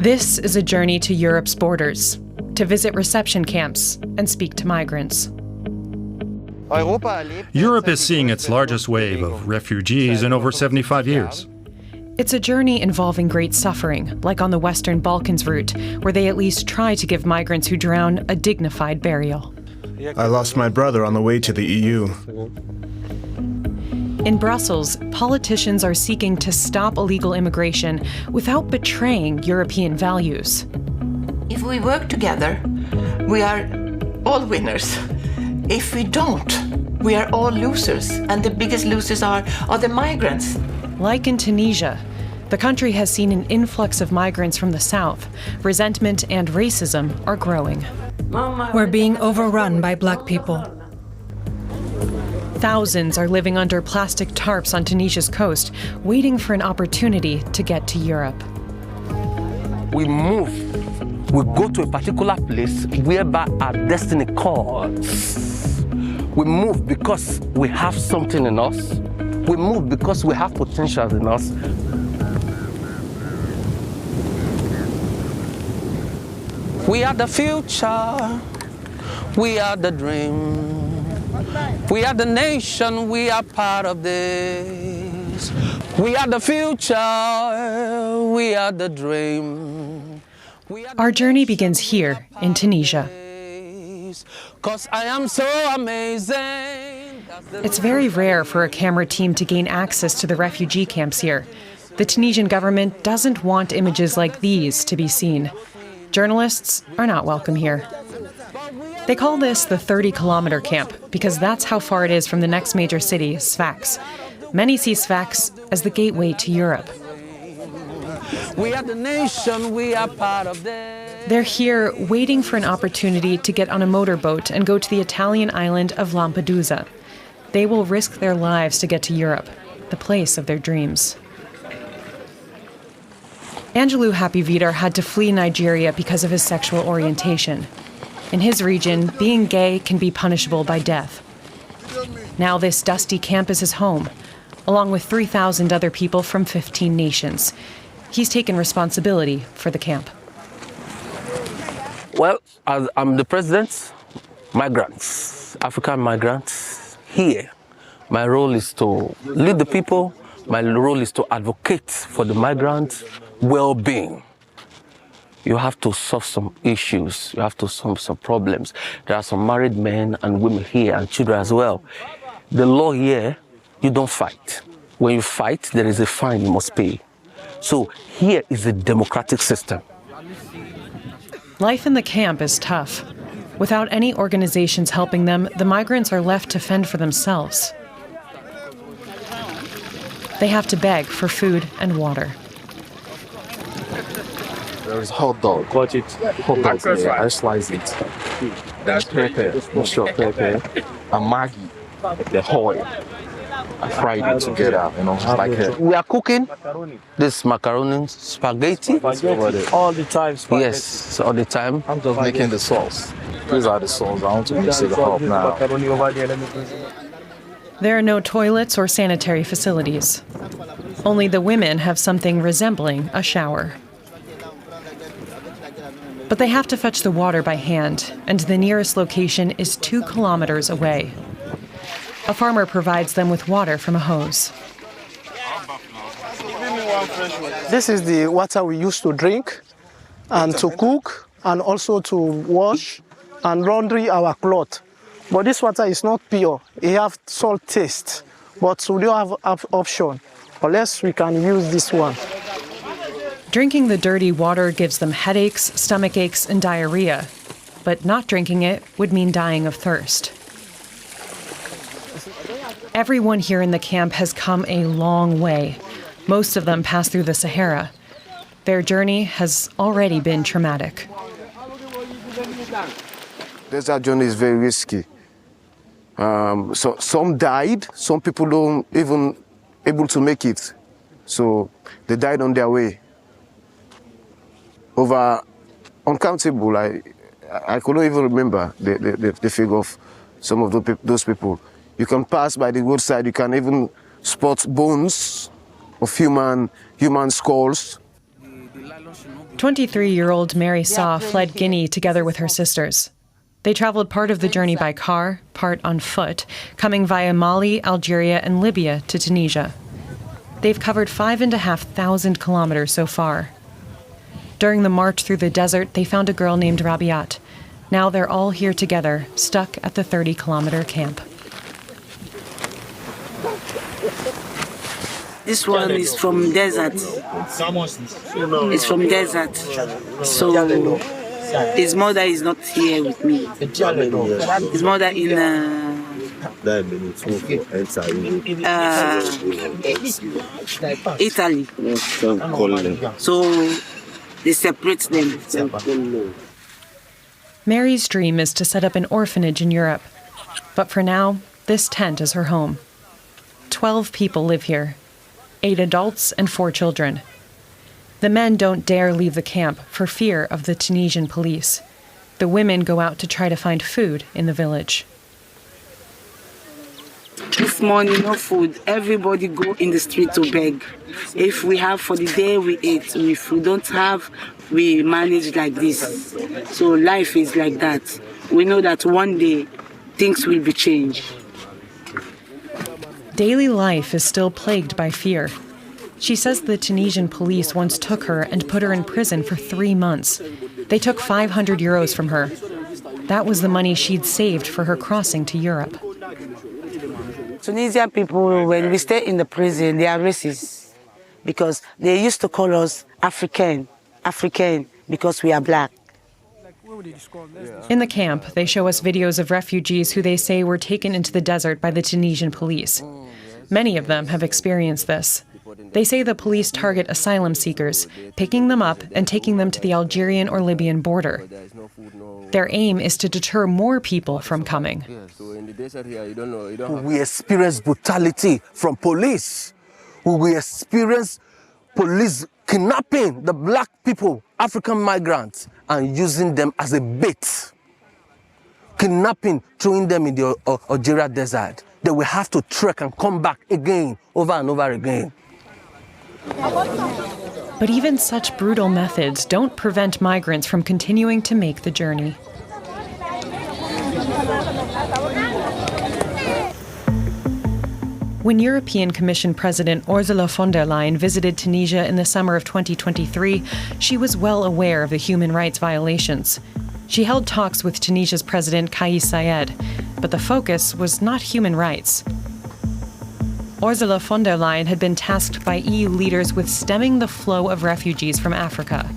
This is a journey to Europe's borders, to visit reception camps and speak to migrants. Europe is seeing its largest wave of refugees in over 75 years. It's a journey involving great suffering, like on the Western Balkans route, where they at least try to give migrants who drown a dignified burial. I lost my brother on the way to the EU. In Brussels, politicians are seeking to stop illegal immigration without betraying European values. If we work together, we are all winners. If we don't, we are all losers, and the biggest losers are the migrants. Like in Tunisia, the country has seen an influx of migrants from the south. Resentment and racism are growing. We're being overrun by black people. Thousands are living under plastic tarps on Tunisia's coast, waiting for an opportunity to get to Europe. We move. We go to a particular place whereby our destiny calls. We move because we have something in us. We move because we have potential in us. We are the future. We are the dream. We are the nation. We are part of this. We are the future. We are the dream. Our journey begins here in Tunisia. 'Cause I am so amazing. It's very rare for a camera team to gain access to the refugee camps here. The Tunisian government doesn't want images like these to be seen. Journalists are not welcome here. They call this the 30-kilometer camp because that's how far it is from the next major city, Sfax. Many see Sfax as the gateway to Europe. We are the nation, we are part of this. They're here waiting for an opportunity to get on a motorboat and go to the Italian island of Lampedusa. They will risk their lives to get to Europe, the place of their dreams. Angelou Happy-Vider had to flee Nigeria because of his sexual orientation. In his region, being gay can be punishable by death. Now this dusty camp is his home, along with 3,000 other people from 15 nations. He's taken responsibility for the camp. Well, as I'm the president, migrants, African migrants, here. My role is to lead the people. My role is to advocate for the migrants' well-being. You have to solve some issues. You have to solve some problems. There are some married men and women here and children as well. The law here, you don't fight. When you fight, there is a fine you must pay. So here is a democratic system. Life in the camp is tough. Without any organizations helping them, the migrants are left to fend for themselves. They have to beg for food and water. There's hot dog. Got it. Hot dog. Yeah, I slice it. There's pepper, mixture of pepper, and Maggi, the oil. I fried it together, like a... We are cooking this macaroni, spaghetti. All the time, spaghetti. Yes, all the time. I'm just making the sauce. These are the sauce. I want to mix it up now. There are no toilets or sanitary facilities. Only the women have something resembling a shower. But they have to fetch the water by hand, and the nearest location is 2 kilometers away. A farmer provides them with water from a hose. This is the water we use to drink and to cook and also to wash and laundry our clothes. But this water is not pure. It has salt taste, but we don't have option unless we can use this one. Drinking the dirty water gives them headaches, stomach aches, and diarrhea. But not drinking it would mean dying of thirst. Everyone here in the camp has come a long way. Most of them passed through the Sahara. Their journey has already been traumatic. Desert journey is very risky. So some died. Some people don't even able to make it. So they died on their way. Over uncountable. I couldn't even remember the figure of some of those people. You can pass by the roadside. You can even spot bones of human skulls. 23-year-old Mary Saw fled Guinea together with her sisters. They traveled part of the journey by car, part on foot, coming via Mali, Algeria, and Libya to Tunisia. They've covered 5,500 kilometers so far. During the march through the desert, they found a girl named Rabiat. Now they're all here together, stuck at the 30-kilometer camp. This one is from desert. It's from desert. So his mother is not here with me. His mother in Italy. So they separate them. Mary's dream is to set up an orphanage in Europe. But for now, this tent is her home. 12 people live here, 8 adults and 4 children. The men don't dare leave the camp for fear of the Tunisian police. The women go out to try to find food in the village. This morning, no food. Everybody go in the street to beg. If we have for the day, we eat. If we don't have, we manage like this. So life is like that. We know that one day, things will be changed. Daily life is still plagued by fear. She says the Tunisian police once took her and put her in prison for 3 months. They took 500 euros from her. That was the money she'd saved for her crossing to Europe. Tunisian people, when we stay in the prison, they are racist because they used to call us African because we are black. In the camp, they show us videos of refugees who they say were taken into the desert by the Tunisian police. Many of them have experienced this. They say the police target asylum seekers, picking them up and taking them to the Algerian or Libyan border. Their aim is to deter more people from coming. We experience brutality from police. We experience police kidnapping the black people, African migrants, and using them as a bait. Kidnapping, throwing them in the Algeria desert. They will have to trek and come back again, over and over again. But even such brutal methods don't prevent migrants from continuing to make the journey. When European Commission President Ursula von der Leyen visited Tunisia in the summer of 2023, she was well aware of the human rights violations. She held talks with Tunisia's President Kais Saied, but the focus was not human rights. Ursula von der Leyen had been tasked by EU leaders with stemming the flow of refugees from Africa.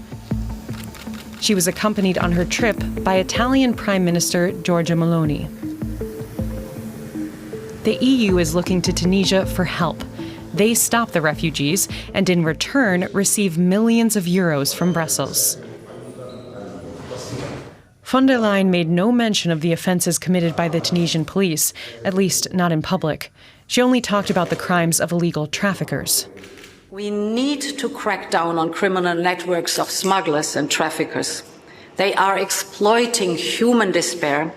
She was accompanied on her trip by Italian Prime Minister Giorgia Meloni. The EU is looking to Tunisia for help. They stop the refugees and in return receive millions of euros from Brussels. Von der Leyen made no mention of the offenses committed by the Tunisian police, at least not in public. She only talked about the crimes of illegal traffickers. We need to crack down on criminal networks of smugglers and traffickers. They are exploiting human despair.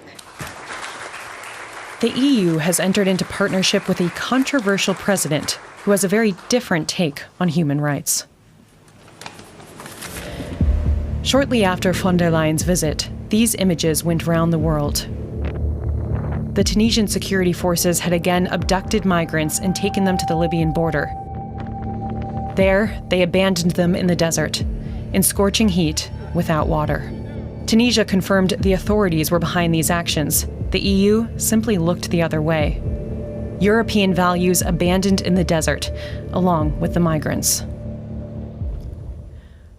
The EU has entered into partnership with a controversial president who has a very different take on human rights. Shortly after von der Leyen's visit, these images went round the world. The Tunisian security forces had again abducted migrants and taken them to the Libyan border. There, they abandoned them in the desert, in scorching heat, without water. Tunisia confirmed the authorities were behind these actions. The EU simply looked the other way. European values abandoned in the desert, along with the migrants.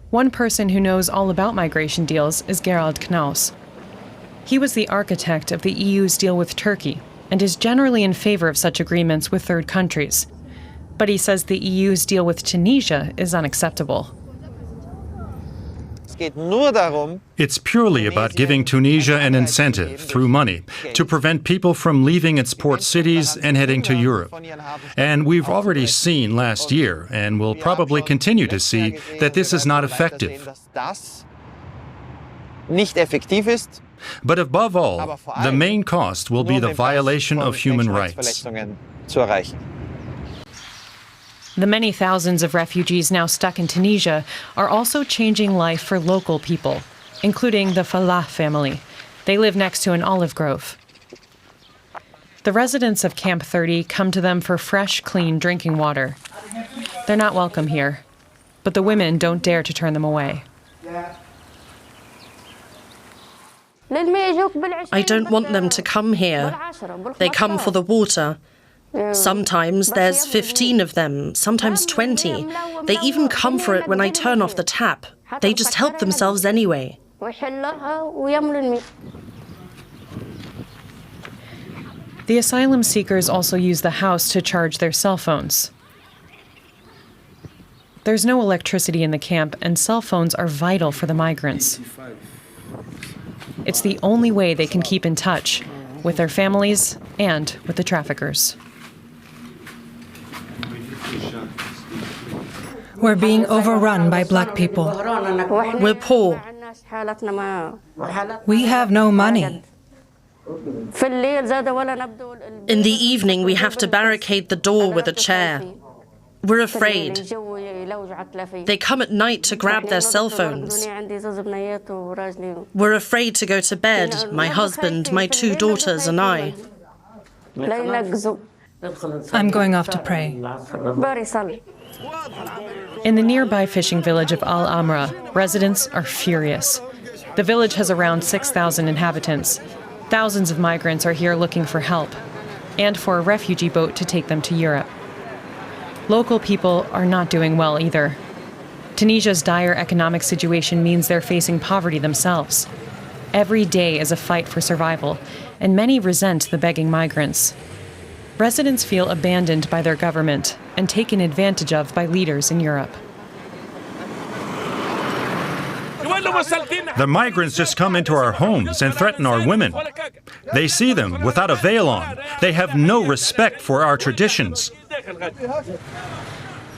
One person who knows all about migration deals is Gerald Knaus. He was the architect of the EU's deal with Turkey and is generally in favor of such agreements with third countries. But he says the EU's deal with Tunisia is unacceptable. It's purely about giving Tunisia an incentive, through money, to prevent people from leaving its port cities and heading to Europe. And we've already seen last year, and will probably continue to see, that this is not effective. But above all, the main cost will be the violation of human rights. The many thousands of refugees now stuck in Tunisia are also changing life for local people, including the Fallah family. They live next to an olive grove. The residents of Camp 30 come to them for fresh, clean drinking water. They're not welcome here, but the women don't dare to turn them away. I don't want them to come here. They come for the water. Sometimes there's 15 of them, sometimes 20. They even come for it when I turn off the tap. They just help themselves anyway. The asylum seekers also use the house to charge their cell phones. There's no electricity in the camp, and cell phones are vital for the migrants. It's the only way they can keep in touch with their families and with the traffickers. We're being overrun by black people. We're poor. We have no money. In the evening, we have to barricade the door with a chair. We're afraid. They come at night to grab their cell phones. We're afraid to go to bed, my husband, my 2 daughters, and I. I'm going off to pray. In the nearby fishing village of Al Amra, residents are furious. The village has around 6,000 inhabitants. Thousands of migrants are here looking for help and for a refugee boat to take them to Europe. Local people are not doing well either. Tunisia's dire economic situation means they're facing poverty themselves. Every day is a fight for survival, and many resent the begging migrants. Residents feel abandoned by their government and taken advantage of by leaders in Europe. The migrants just come into our homes and threaten our women. They see them without a veil on. They have no respect for our traditions.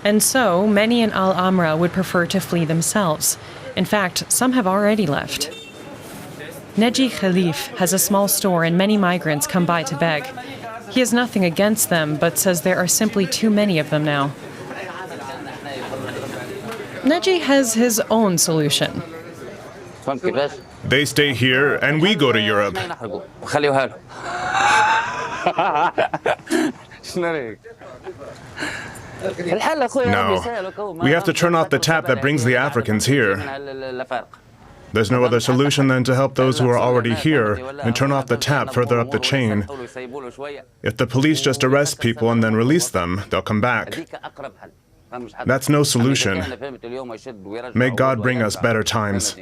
And so, many in Al Amra would prefer to flee themselves. In fact, some have already left. Neji Khalif has a small store and many migrants come by to beg. He has nothing against them, but says there are simply too many of them now. Neji has his own solution. They stay here and we go to Europe. No, we have to turn off the tap that brings the Africans here. There's no other solution than to help those who are already here and turn off the tap further up the chain. If the police just arrest people and then release them, they'll come back. That's no solution. May God bring us better times.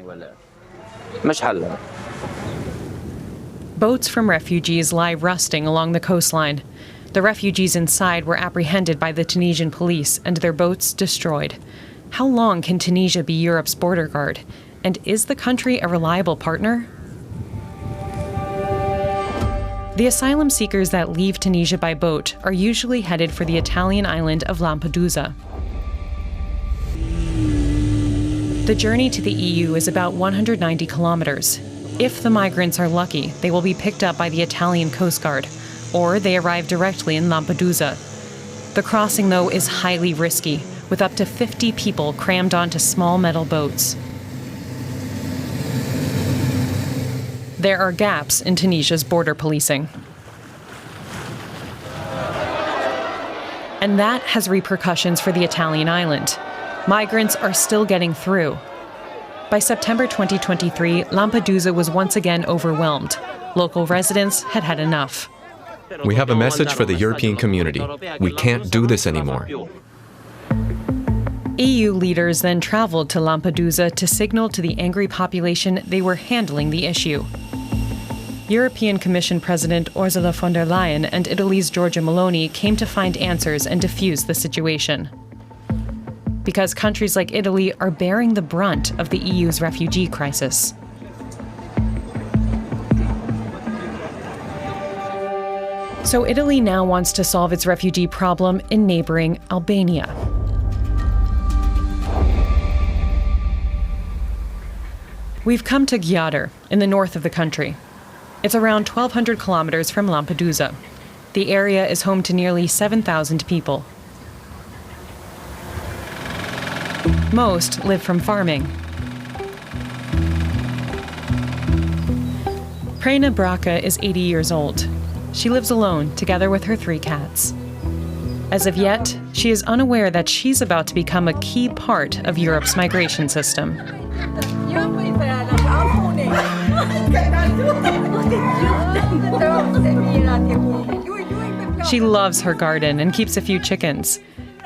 Boats from refugees lie rusting along the coastline. The refugees inside were apprehended by the Tunisian police and their boats destroyed. How long can Tunisia be Europe's border guard? And is the country a reliable partner? The asylum seekers that leave Tunisia by boat are usually headed for the Italian island of Lampedusa. The journey to the EU is about 190 kilometers. If the migrants are lucky, they will be picked up by the Italian Coast Guard, or they arrive directly in Lampedusa. The crossing, though, is highly risky, with up to 50 people crammed onto small metal boats. There are gaps in Tunisia's border policing. And that has repercussions for the Italian island. Migrants are still getting through. By September 2023, Lampedusa was once again overwhelmed. Local residents had had enough. We have a message for the European community. We can't do this anymore. EU leaders then traveled to Lampedusa to signal to the angry population they were handling the issue. European Commission President Ursula von der Leyen and Italy's Giorgia Meloni came to find answers and defuse the situation. Because countries like Italy are bearing the brunt of the EU's refugee crisis. So Italy now wants to solve its refugee problem in neighboring Albania. We've come to Gjader, in the north of the country. It's around 1,200 kilometers from Lampedusa. The area is home to nearly 7,000 people. Most live from farming. Prena Braca is 80 years old. She lives alone, together with her 3 cats. As of yet, she is unaware that she's about to become a key part of Europe's migration system. She loves her garden and keeps a few chickens.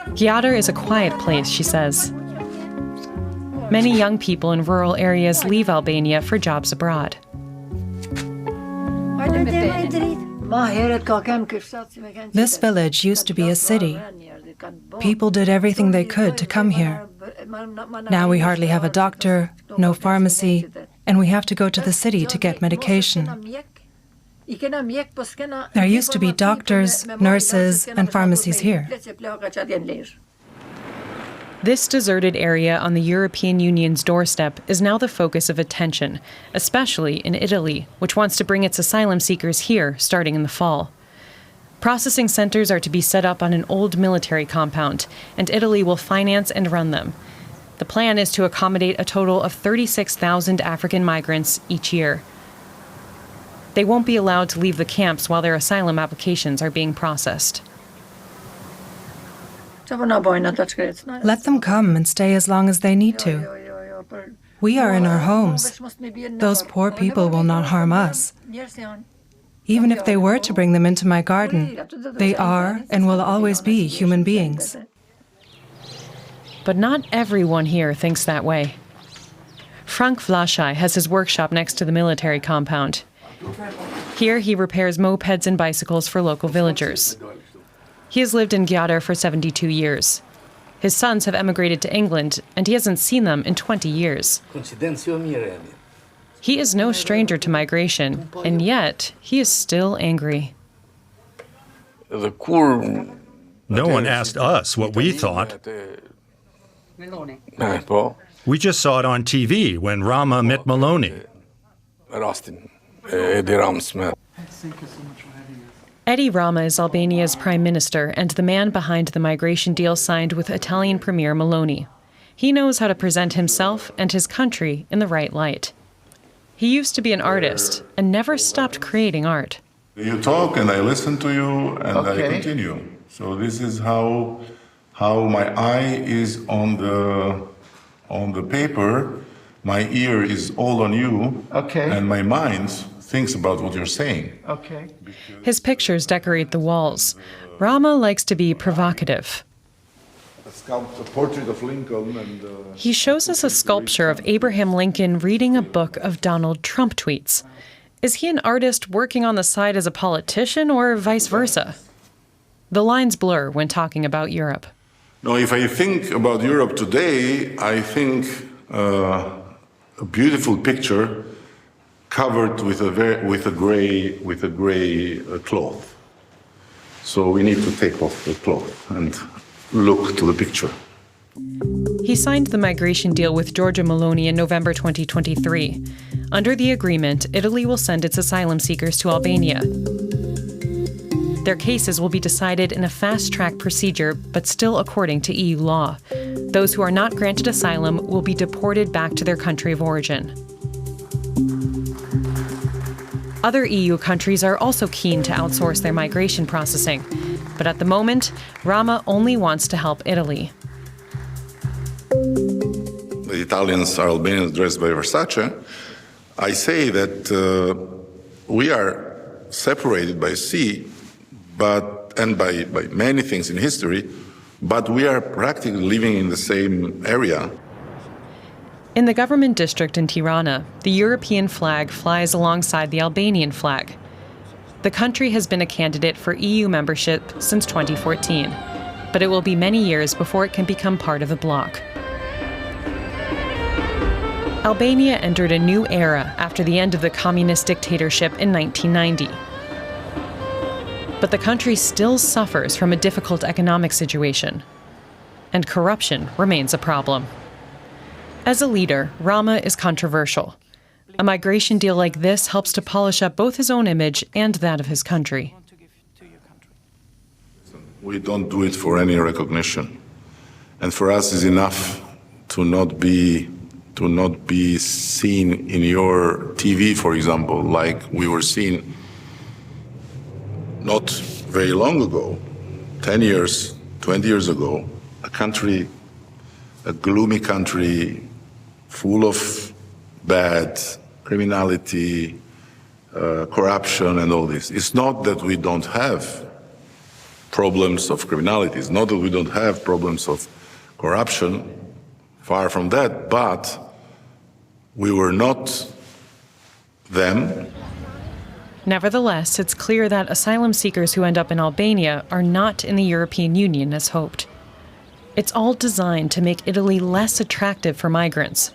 Gjadar is a quiet place, she says. Many young people in rural areas leave Albania for jobs abroad. This village used to be a city. People did everything they could to come here. Now we hardly have a doctor, no pharmacy, and we have to go to the city to get medication. There used to be doctors, nurses, and pharmacies here. This deserted area on the European Union's doorstep is now the focus of attention, especially in Italy, which wants to bring its asylum seekers here starting in the fall. Processing centers are to be set up on an old military compound, and Italy will finance and run them. The plan is to accommodate a total of 36,000 African migrants each year. They won't be allowed to leave the camps while their asylum applications are being processed. Let them come and stay as long as they need to. We are in our homes. Those poor people will not harm us. Even if they were to bring them into my garden, they are and will always be human beings. But not everyone here thinks that way. Frank Vlašaj has his workshop next to the military compound. Here he repairs mopeds and bicycles for local villagers. He has lived in Gjadar for 72 years. His sons have emigrated to England, and he hasn't seen them in 20 years. He is no stranger to migration, and yet he is still angry. No one asked us what we thought. We just saw it on TV when Rama met Maloney. Edi Rama is Albania's prime minister and the man behind the migration deal signed with Italian Premier Maloney. He knows how to present himself and his country in the right light. He used to be an artist and never stopped creating art. You talk and I listen to you and I continue. So this is how my eye is on the paper, my ear is all on you, and my mind thinks about what you're saying. His pictures decorate the walls. Rama likes to be provocative. A portrait of Lincoln and... He shows us a sculpture of Abraham Lincoln reading a book of Donald Trump tweets. Is he an artist working on the side as a politician or vice versa? The lines blur when talking about Europe. No, if I think about Europe today, I think a beautiful picture covered with a gray cloth. So we need to take off the cloth and look to the picture. He signed the migration deal with Giorgia Meloni in November 2023. Under the agreement, Italy will send its asylum seekers to Albania. Their cases will be decided in a fast-track procedure, but still according to EU law. Those who are not granted asylum will be deported back to their country of origin. Other EU countries are also keen to outsource their migration processing. But at the moment, Rama only wants to help Italy. The Italians are Albanians dressed by Versace. I say that we are separated by sea, and by many things in history, but we are practically living in the same area. In the government district in Tirana, the European flag flies alongside the Albanian flag. The country has been a candidate for EU membership since 2014, but it will be many years before it can become part of the bloc. Albania entered a new era after the end of the communist dictatorship in 1990. But the country still suffers from a difficult economic situation, and corruption remains a problem. As a leader, Rama is controversial. A migration deal like this helps to polish up both his own image and that of his country. We don't do it for any recognition. And for us it's enough not be seen in your TV, for example, like we were seen not very long ago, 10 years, 20 years ago, a gloomy country full of bad criminality, corruption and all this. It's not that we don't have problems of criminality. It's not that we don't have problems of corruption, far from that, but we were not them. Nevertheless, it's clear that asylum seekers who end up in Albania are not in the European Union as hoped. It's all designed to make Italy less attractive for migrants.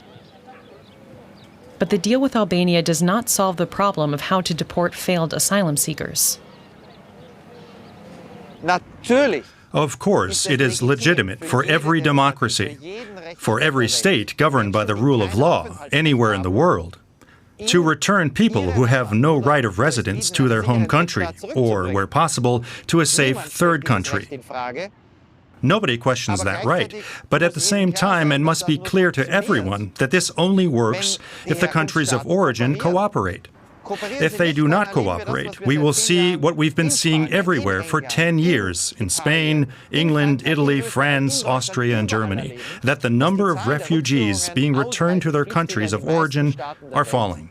But the deal with Albania does not solve the problem of how to deport failed asylum seekers. Of course, it is legitimate for every democracy, for every state governed by the rule of law, anywhere in the world, to return people who have no right of residence to their home country, or, where possible, to a safe third country. Nobody questions that right, but at the same time, it must be clear to everyone that this only works if the countries of origin cooperate. If they do not cooperate, we will see what we've been seeing everywhere for 10 years in Spain, England, Italy, France, Austria, and Germany, that the number of refugees being returned to their countries of origin are falling.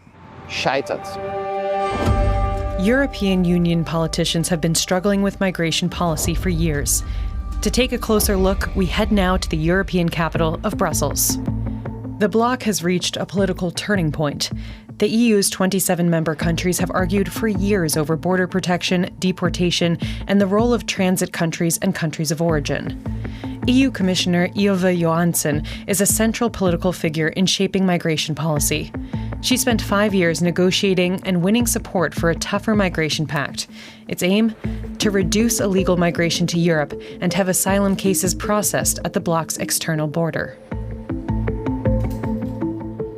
European Union politicians have been struggling with migration policy for years. To take a closer look, we head now to the European capital of Brussels. The bloc has reached a political turning point. The EU's 27 member countries have argued for years over border protection, deportation, and the role of transit countries and countries of origin. EU Commissioner Ylva Johansson is a central political figure in shaping migration policy. She spent 5 years negotiating and winning support for a tougher migration pact. Its aim? To reduce illegal migration to Europe and have asylum cases processed at the bloc's external border.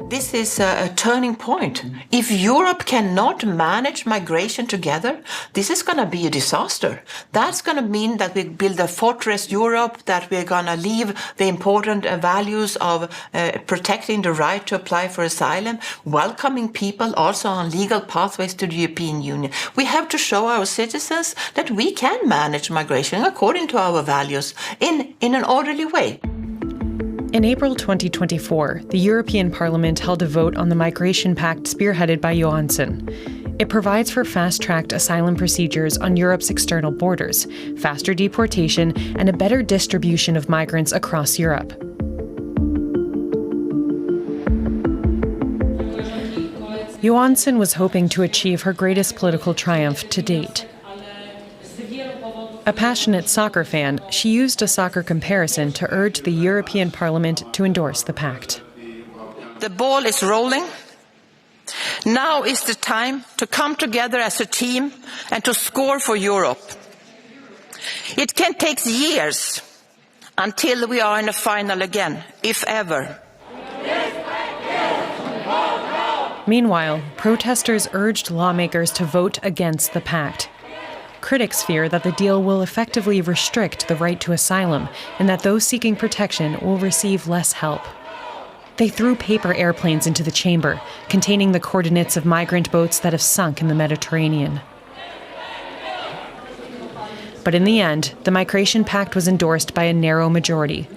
This is a turning point. If Europe cannot manage migration together, this is going to be a disaster. That's going to mean that we build a fortress Europe, that we're going to leave the important values of protecting the right to apply for asylum, welcoming people also on legal pathways to the European Union. We have to show our citizens that we can manage migration according to our values in an orderly way. In April 2024, the European Parliament held a vote on the Migration Pact spearheaded by Johansson. It provides for fast-tracked asylum procedures on Europe's external borders, faster deportation, and a better distribution of migrants across Europe. Johansson was hoping to achieve her greatest political triumph to date. A passionate soccer fan, she used a soccer comparison to urge the European Parliament to endorse the pact. The ball is rolling. Now is the time to come together as a team and to score for Europe. It can take years until we are in a final again, if ever. Meanwhile, protesters urged lawmakers to vote against the pact. Critics fear that the deal will effectively restrict the right to asylum and that those seeking protection will receive less help. They threw paper airplanes into the chamber, containing the coordinates of migrant boats that have sunk in the Mediterranean. But in the end, the Migration Pact was endorsed by a narrow majority.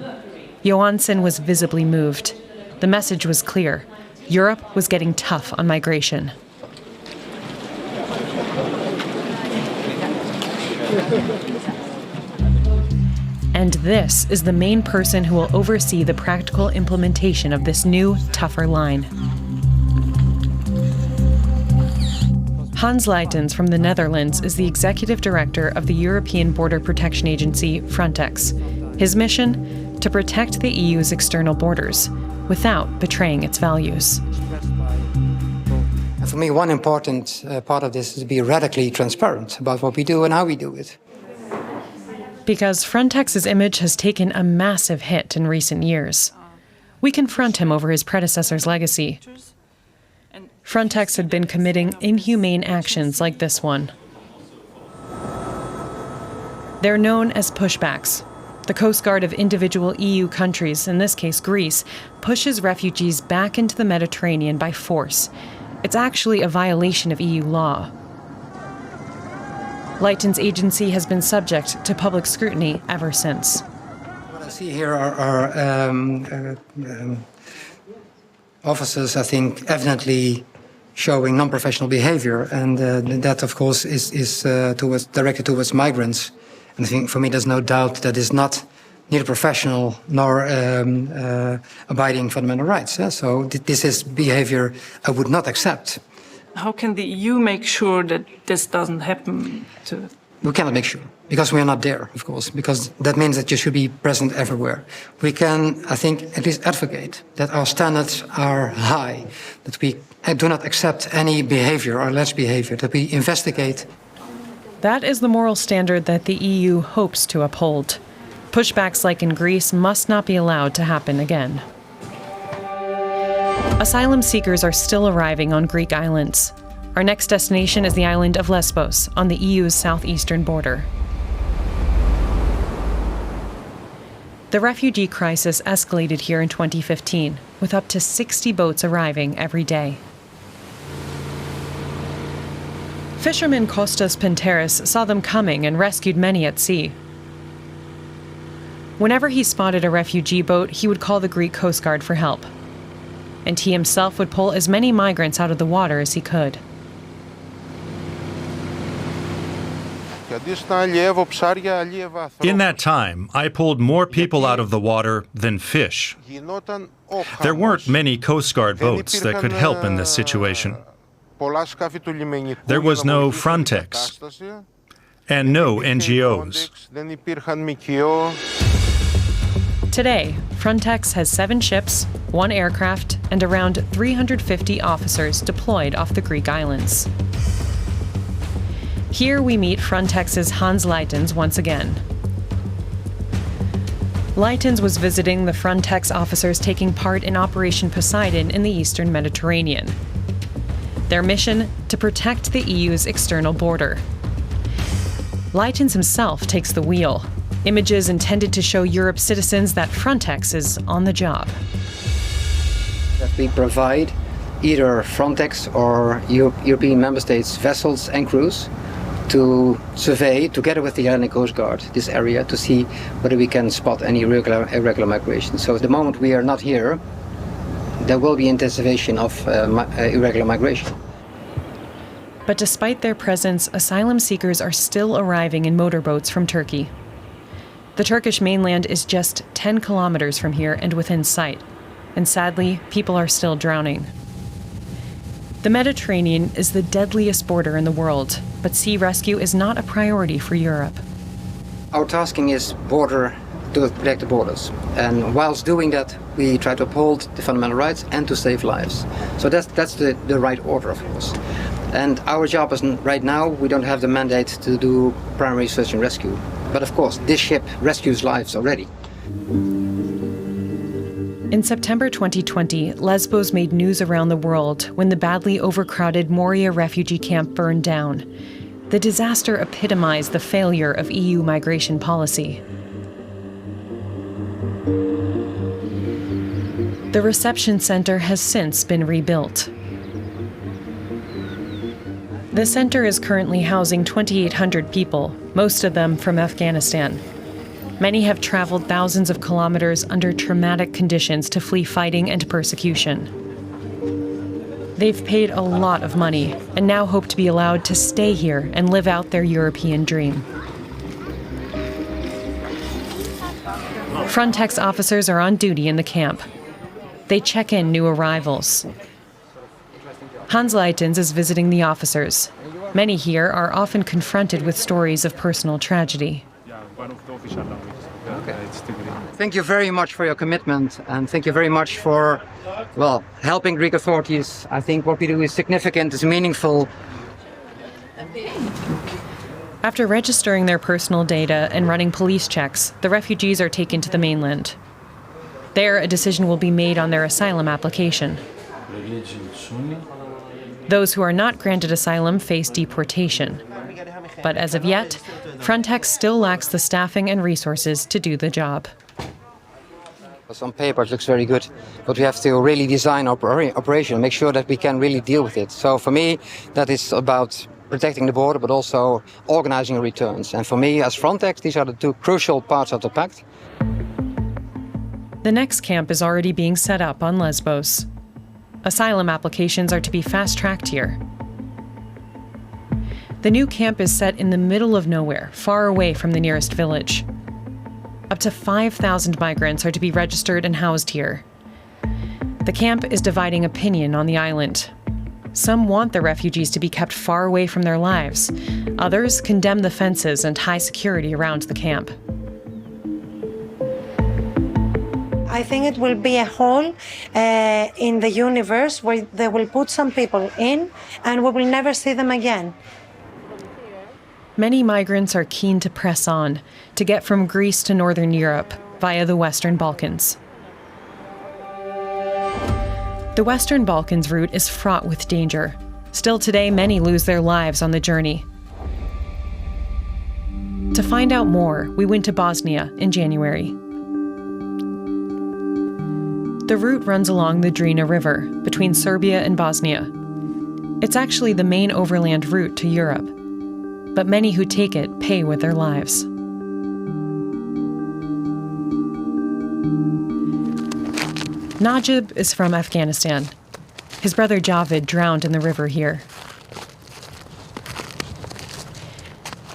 Johansson was visibly moved. The message was clear. Europe was getting tough on migration. And this is the main person who will oversee the practical implementation of this new, tougher line. Hans Leijtens from the Netherlands is the executive director of the European Border Protection Agency, Frontex. His mission? To protect the EU's external borders, without betraying its values. For me, one important part of this is to be radically transparent about what we do and how we do it. Because Frontex's image has taken a massive hit in recent years. We confront him over his predecessor's legacy. Frontex had been committing inhumane actions like this one. They're known as pushbacks. The Coast Guard of individual EU countries, in this case Greece, pushes refugees back into the Mediterranean by force. It's actually a violation of EU law. Leijtens' agency has been subject to public scrutiny ever since. What I see here are officers, I think, evidently showing non-professional behavior, and that, of course, is directed towards migrants. And I think, for me, there's no doubt that is not neither professional nor abiding fundamental rights. So this is behavior I would not accept. How can the EU make sure that this doesn't happen to... We cannot make sure, because we are not there, of course, because that means that you should be present everywhere. We can, I think, at least advocate that our standards are high, that we do not accept any behavior or alleged behavior, that we investigate. That is the moral standard that the EU hopes to uphold. Pushbacks like in Greece must not be allowed to happen again. Asylum seekers are still arriving on Greek islands. Our next destination is the island of Lesbos on the EU's southeastern border. The refugee crisis escalated here in 2015, with up to 60 boats arriving every day. Fisherman Kostas Penteris saw them coming and rescued many at sea. Whenever he spotted a refugee boat, he would call the Greek Coast Guard for help. And he himself would pull as many migrants out of the water as he could. In that time, I pulled more people out of the water than fish. There weren't many Coast Guard boats that could help in this situation. There was no Frontex and no NGOs. Today, Frontex has 7 ships, 1 aircraft, and around 350 officers deployed off the Greek islands. Here we meet Frontex's Hans Leijtens once again. Leijtens was visiting the Frontex officers taking part in Operation Poseidon in the eastern Mediterranean. Their mission, to protect the EU's external border. Leijtens himself takes the wheel. Images intended to show Europe's citizens that Frontex is on the job. That we provide either Frontex or European member states' vessels and crews to survey, together with the Hellenic Coast Guard, this area to see whether we can spot any irregular migration. So at the moment we are not here, there will be intensification of irregular migration. But despite their presence, asylum seekers are still arriving in motorboats from Turkey. The Turkish mainland is just 10 kilometers from here and within sight. And sadly, people are still drowning. The Mediterranean is the deadliest border in the world, but sea rescue is not a priority for Europe. Our tasking is to protect the borders. And whilst doing that, we try to uphold the fundamental rights and to save lives. So that's the right order, of course. And our job is, right now, we don't have the mandate to do primary search and rescue. But of course, this ship rescues lives already. In September 2020, Lesbos made news around the world when the badly overcrowded Moria refugee camp burned down. The disaster epitomized the failure of EU migration policy. The reception center has since been rebuilt. The center is currently housing 2,800 people, most of them from Afghanistan. Many have traveled thousands of kilometers under traumatic conditions to flee fighting and persecution. They've paid a lot of money and now hope to be allowed to stay here and live out their European dream. Frontex officers are on duty in the camp. They check in new arrivals. Hans Leijtens is visiting the officers. Many here are often confronted with stories of personal tragedy. Thank you very much for your commitment, and thank you very much for, helping Greek authorities. I think what we do is significant, is meaningful. After registering their personal data and running police checks, the refugees are taken to the mainland. There, a decision will be made on their asylum application. Those who are not granted asylum face deportation. But as of yet, Frontex still lacks the staffing and resources to do the job. On paper it looks very good, but we have to really design our operation, make sure that we can really deal with it. So for me, that is about protecting the border, but also organizing returns. And for me, as Frontex, these are the two crucial parts of the pact. The next camp is already being set up on Lesbos. Asylum applications are to be fast-tracked here. The new camp is set in the middle of nowhere, far away from the nearest village. Up to 5,000 migrants are to be registered and housed here. The camp is dividing opinion on the island. Some want the refugees to be kept far away from their lives. Others condemn the fences and high security around the camp. I think it will be a hole in the universe where they will put some people in and we will never see them again. Many migrants are keen to press on, to get from Greece to Northern Europe via the Western Balkans. The Western Balkans route is fraught with danger. Still today, many lose their lives on the journey. To find out more, we went to Bosnia in January. The route runs along the Drina River between Serbia and Bosnia. It's actually the main overland route to Europe, but many who take it pay with their lives. Najib is from Afghanistan. His brother Javid drowned in the river here.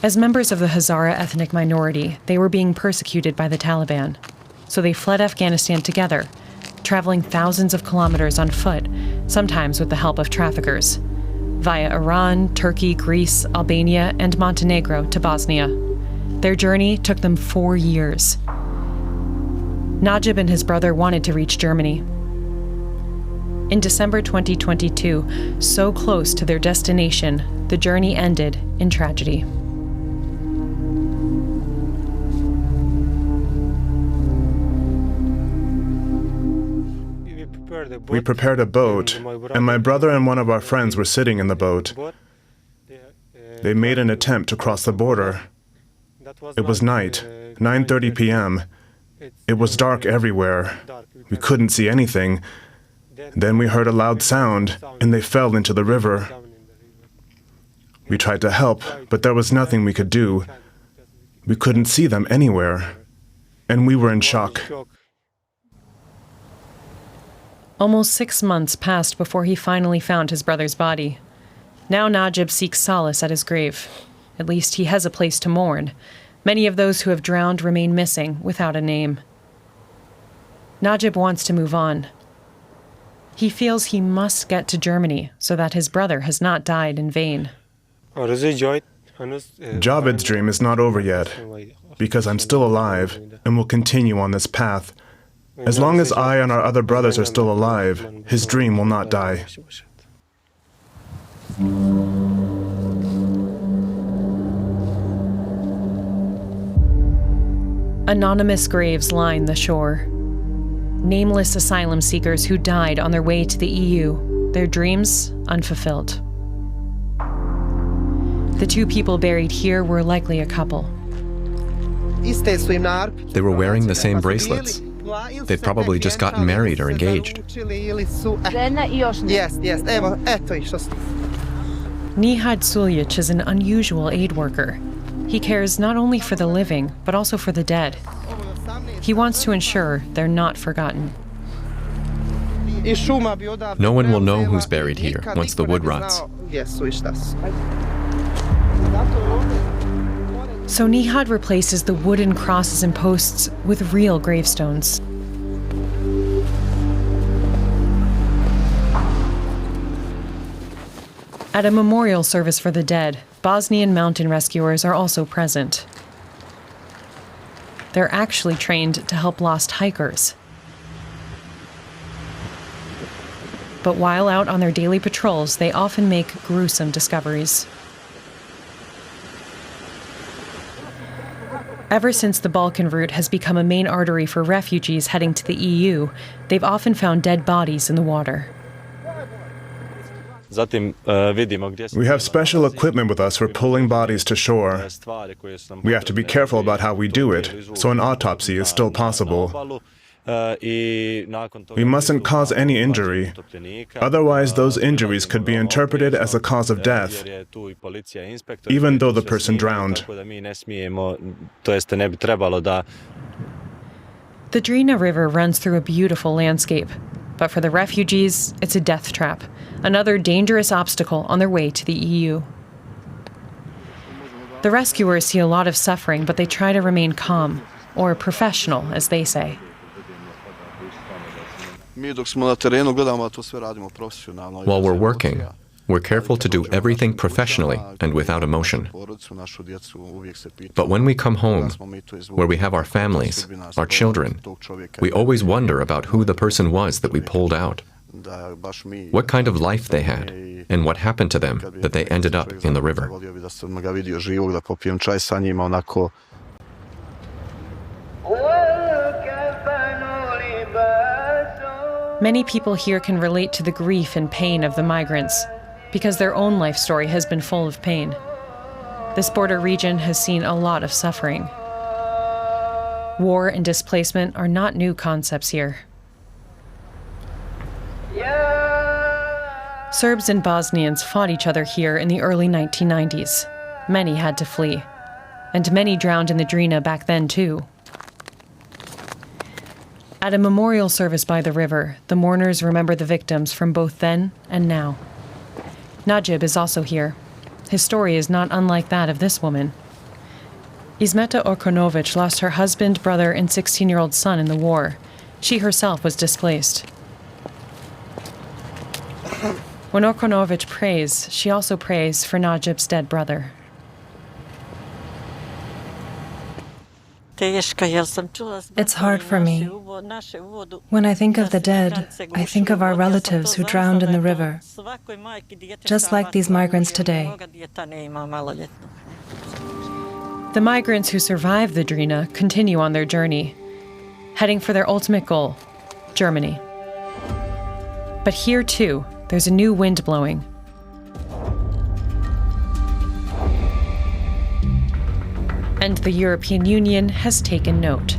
As members of the Hazara ethnic minority, they were being persecuted by the Taliban, so they fled Afghanistan together, traveling thousands of kilometers on foot, sometimes with the help of traffickers, via Iran, Turkey, Greece, Albania, and Montenegro to Bosnia. Their journey took them 4 years. Najib and his brother wanted to reach Germany. In December 2022, so close to their destination, the journey ended in tragedy. We prepared a boat, and my brother and one of our friends were sitting in the boat. They made an attempt to cross the border. It was night, 9:30 p.m. It was dark everywhere. We couldn't see anything. Then we heard a loud sound, and they fell into the river. We tried to help, but there was nothing we could do. We couldn't see them anywhere, and we were in shock. Almost 6 months passed before he finally found his brother's body. Now Najib seeks solace at his grave. At least he has a place to mourn. Many of those who have drowned remain missing, without a name. Najib wants to move on. He feels he must get to Germany so that his brother has not died in vain. Javid's dream is not over yet, because I'm still alive and will continue on this path. As long as I and our other brothers are still alive, his dream will not die. Anonymous graves line the shore. Nameless asylum seekers who died on their way to the EU, their dreams unfulfilled. The 2 people buried here were likely a couple. They were wearing the same bracelets. They'd probably just gotten married or engaged. Nihad Suljic is an unusual aid worker. He cares not only for the living, but also for the dead. He wants to ensure they're not forgotten. No one will know who's buried here once the wood rots. So Nihad replaces the wooden crosses and posts with real gravestones. At a memorial service for the dead, Bosnian mountain rescuers are also present. They're actually trained to help lost hikers. But while out on their daily patrols, they often make gruesome discoveries. Ever since the Balkan route has become a main artery for refugees heading to the EU, they've often found dead bodies in the water. We have special equipment with us for pulling bodies to shore. We have to be careful about how we do it, so an autopsy is still possible. We mustn't cause any injury. Otherwise, those injuries could be interpreted as a cause of death, even though the person drowned. The Drina River runs through a beautiful landscape, but for the refugees, it's a death trap, another dangerous obstacle on their way to the EU. The rescuers see a lot of suffering, but they try to remain calm, or professional, as they say. While we're working, we're careful to do everything professionally and without emotion. But when we come home, where we have our families, our children, we always wonder about who the person was that we pulled out. What kind of life they had, and what happened to them that they ended up in the river. Many people here can relate to the grief and pain of the migrants, because their own life story has been full of pain. This border region has seen a lot of suffering. War and displacement are not new concepts here. Serbs and Bosnians fought each other here in the early 1990s. Many had to flee, and many drowned in the Drina back then too. At a memorial service by the river, the mourners remember the victims from both then and now. Najib is also here. His story is not unlike that of this woman. Ismeta Orkonovic lost her husband, brother, and 16-year-old son in the war. She herself was displaced. When Orkonovic prays, she also prays for Najib's dead brother. It's hard for me. When I think of the dead, I think of our relatives who drowned in the river, just like these migrants today. The migrants who survive the Drina continue on their journey, heading for their ultimate goal, Germany. But here, too, there's a new wind blowing. And the European Union has taken note.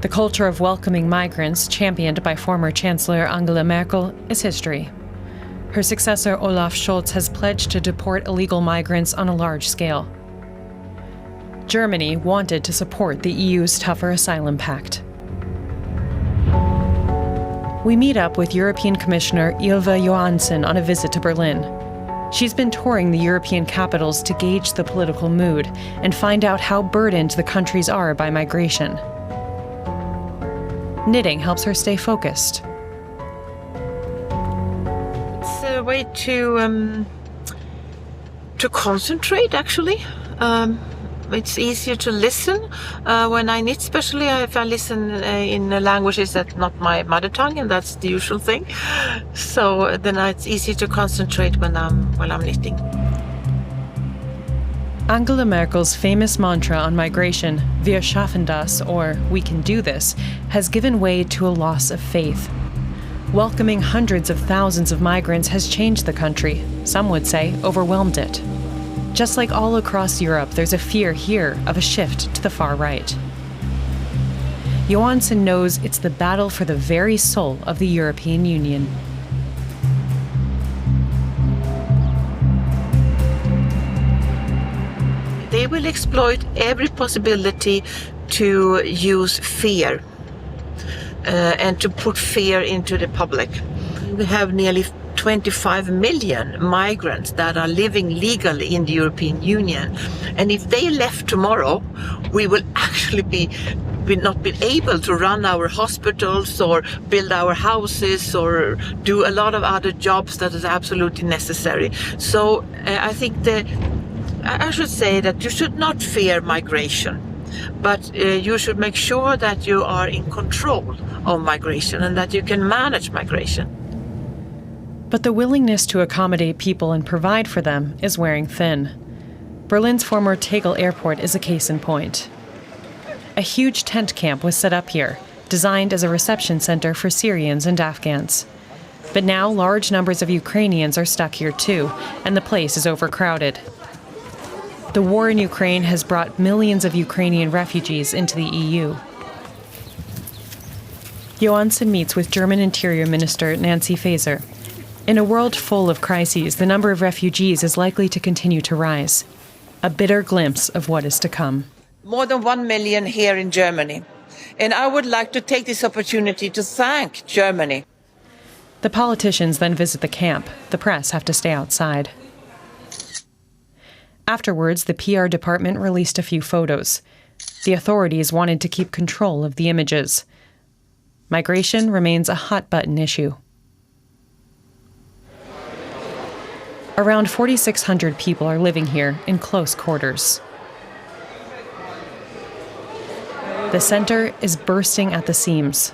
The culture of welcoming migrants, championed by former Chancellor Angela Merkel, is history. Her successor Olaf Scholz has pledged to deport illegal migrants on a large scale. Germany wanted to support the EU's tougher asylum pact. We meet up with European Commissioner Ylva Johansson on a visit to Berlin. She's been touring the European capitals to gauge the political mood and find out how burdened the countries are by migration. Knitting helps her stay focused. It's a way to concentrate, actually. It's easier to listen when I knit, especially if I listen in languages that's not my mother tongue, and that's the usual thing. So then it's easier to concentrate when I'm knitting. Angela Merkel's famous mantra on migration, "Wir schaffen das," or "We can do this," has given way to a loss of faith. Welcoming hundreds of thousands of migrants has changed the country, some would say overwhelmed it. Just like all across Europe, there's a fear here of a shift to the far right. Johansson knows it's the battle for the very soul of the European Union. They will exploit every possibility to use fear and to put fear into the public. We have nearly 25 million migrants that are living legally in the European Union. And if they left tomorrow, we will actually not be able to run our hospitals or build our houses or do a lot of other jobs that is absolutely necessary. So I think I should say that you should not fear migration, but you should make sure that you are in control of migration and that you can manage migration. But the willingness to accommodate people and provide for them is wearing thin. Berlin's former Tegel airport is a case in point. A huge tent camp was set up here, designed as a reception center for Syrians and Afghans. But now large numbers of Ukrainians are stuck here too, and the place is overcrowded. The war in Ukraine has brought millions of Ukrainian refugees into the EU. Johansson meets with German Interior Minister Nancy Faeser. In a world full of crises, the number of refugees is likely to continue to rise. A bitter glimpse of what is to come. More than 1 million here in Germany. And I would like to take this opportunity to thank Germany. The politicians then visit the camp. The press have to stay outside. Afterwards, the PR department released a few photos. The authorities wanted to keep control of the images. Migration remains a hot-button issue. Around 4,600 people are living here in close quarters. The center is bursting at the seams.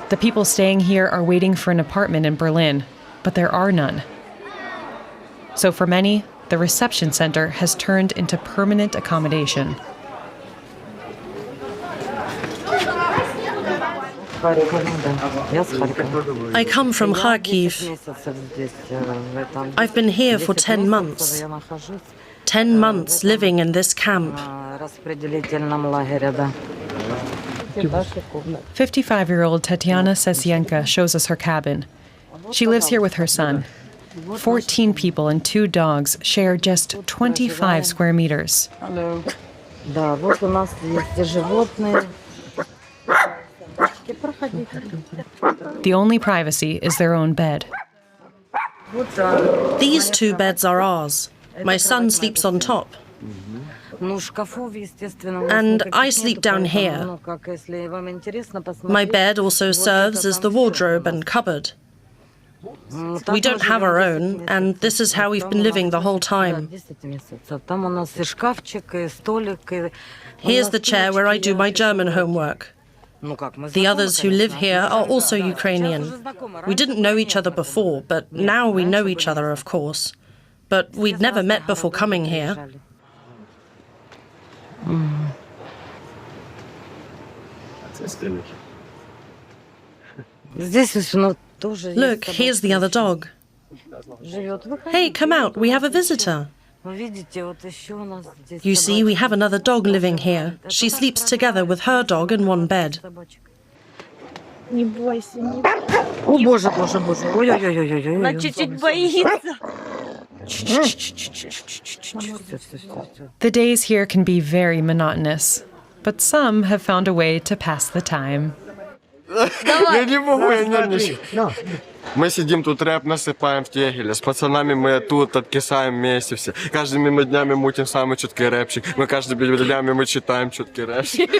The people staying here are waiting for an apartment in Berlin, but there are none. So for many, the reception center has turned into permanent accommodation. I come from Kharkiv. I've been here for 10 months. 10 months living in this camp. 55-year-old Tatiana Sesienka shows us her cabin. She lives here with her son. 14 people and 2 dogs share just 25 square meters. Hello. The only privacy is their own bed. These 2 beds are ours. My son sleeps on top. And I sleep down here. My bed also serves as the wardrobe and cupboard. We don't have our own, and this is how we've been living the whole time. Here's the chair where I do my German homework. The others who live here are also Ukrainian. We didn't know each other before, but now we know each other, of course. But we'd never met before coming here. Look, here's the other dog. Hey, come out, we have a visitor. You see, we have another dog living here. She sleeps together with her dog in one bed. The days here can be very monotonous, but some have found a way to pass the time. Я не могу, я нервничаю. Мы сидим тут, рэп насыпаем в Тегеле. С пацанами мы тут откисаем вместе все. Каждыми днями мутим самый чуткий рэпчик. Мы каждыми днями мы читаем чуткий рэпчик.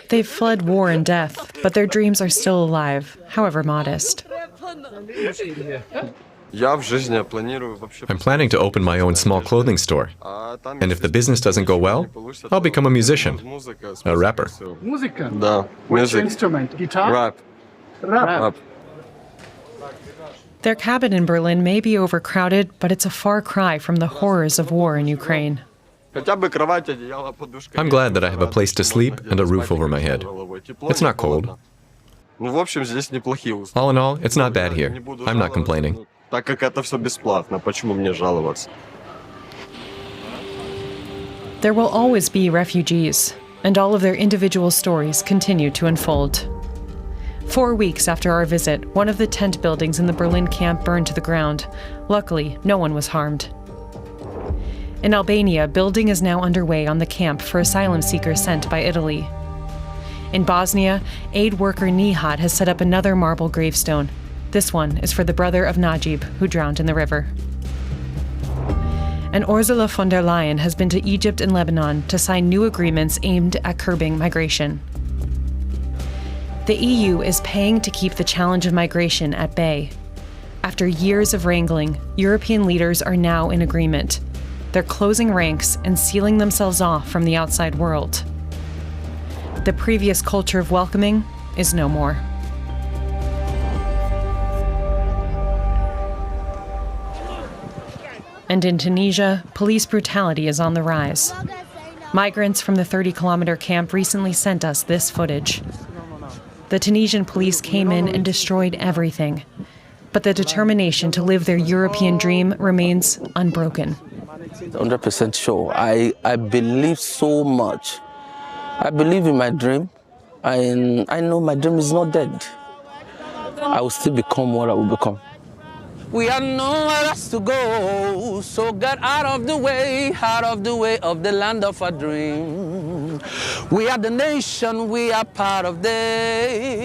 They've fled war and death, but their dreams are still alive, however modest. I'm planning to open my own small clothing store. And if the business doesn't go well, I'll become a musician, a rapper. Да, Which instrument? Guitar? Rap. Their cabin in Berlin may be overcrowded, but it's a far cry from the horrors of war in Ukraine. I'm glad that I have a place to sleep and a roof over my head. It's not cold. All in all, it's not bad here. I'm not complaining. Так как это все бесплатно, почему мне жаловаться? There will always be refugees, and all of their individual stories continue to unfold. 4 weeks after our visit, one of the tent buildings in the Berlin camp burned to the ground. Luckily, no one was harmed. In Albania, building is now underway on the camp for asylum seekers sent by Italy. In Bosnia, aid worker Nihat has set up another marble gravestone. This one is for the brother of Najib, who drowned in the river. And Ursula von der Leyen has been to Egypt and Lebanon to sign new agreements aimed at curbing migration. The EU is paying to keep the challenge of migration at bay. After years of wrangling, European leaders are now in agreement. They're closing ranks and sealing themselves off from the outside world. The previous culture of welcoming is no more. And in Tunisia, police brutality is on the rise. Migrants from the 30-kilometer camp recently sent us this footage. The Tunisian police came in and destroyed everything. but the determination to live their European dream remains unbroken. 100% sure. I believe so much. I believe in my dream, and I know my dream is not dead. I will still become what I will become. We have nowhere else to go, so get out of the way of the land of our dream. We are the nation, we are part of this.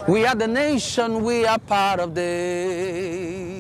We are the nation, we are part of this.